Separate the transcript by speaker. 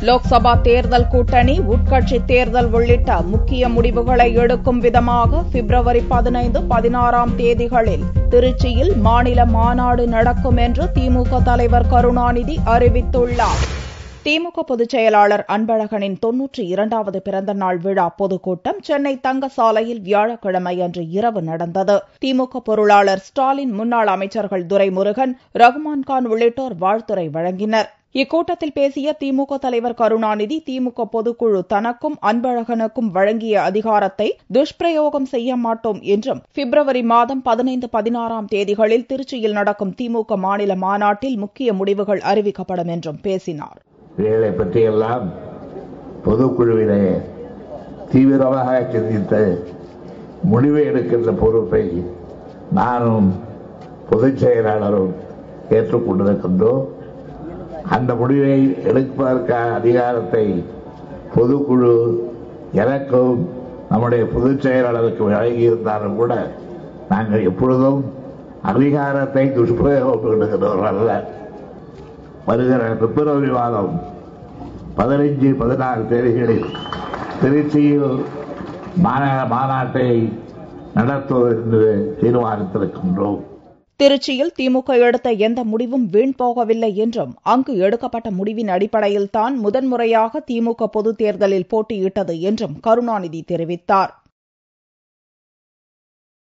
Speaker 1: லோக்சபா தேர்தல் கூட்டணி, உட்கட்சி தேர்தல் உள்ளிட்ட முக்கிய முடிவுகளை எடுக்கும் விதமாக பிப்ரவரி 15, 16 தேதிகளில் திருச்சியில் மாநில மாநாடு நடக்கும் என்று திமுக தலைவர் கருணாநிதி அறிவித்துள்ளார். திமுக பொதுச் செயலாளர் அன்பழகனின் 92வது பிறந்த நாள் விழா பொதுக்கூட்டம் சென்னை தங்கசாலையில் வியாழக்கிழமையன்று இரவு நடந்தது. திமுக பொருளாளர் ஸ்டாலின், முன்னாள் அமைச்சர்கள் துரைமுருகன், ரகுமான்கான் உள்ளிட்டோர் வாழ்த்துரை வழங்கினர். இக்கூட்டத்தில் பேசிய திமுக தலைவர் கருணாநிதி, திமுக பொதுக்குழு தனக்கும் அன்பழகனுக்கும் வழங்கிய அதிகாரத்தை துஷ்பிரயோகம் செய்ய மாட்டோம் என்றும், பிப்ரவரி மாதம் 15, 16 தேதிகளில் திருச்சியில் நடக்கும் திமுக மாநில மாநாட்டில் முக்கிய முடிவுகள் அறிவிக்கப்படும் என்றும் பேசினார்.
Speaker 2: இவைகளை பற்றியெல்லாம் பொதுக்குழுவிலே தீவிரமாக சிந்தித்து முடிவை எடுக்கின்ற பொறுப்பை நானும் பொதுச் செயலாளரும் ஏற்றுக்கொண்டிருக்கின்றோம். அந்த முடிவை எடுப்பதற்கான அதிகாரத்தை பொதுக்குழு எனக்கும் நம்முடைய பொதுச் செயலாளருக்கு வழங்கியிருந்தாலும் கூட நாங்கள் எப்பொழுதும் அதிகாரத்தை துஷ்பிரயோகப்படுத்துகிறவர்கள் அல்ல. வருகிற பிப்ரவரி மாதம் 15, 16 தேதிகளில் திருச்சியில் மாநாட்டை நடத்துவது என்று தீர்மானித்திருக்கின்றோம்.
Speaker 1: திருச்சியில் திமுக எடுத்த எந்த முடிவும் வீண் போகவில்லை என்றும், அங்கு எடுக்கப்பட்ட முடிவின் அடிப்படையில்தான் முதன்முறையாக திமுக பொதுத் தேர்தலில் போட்டியிட்டது என்றும் கருணாநிதி தெரிவித்தார்.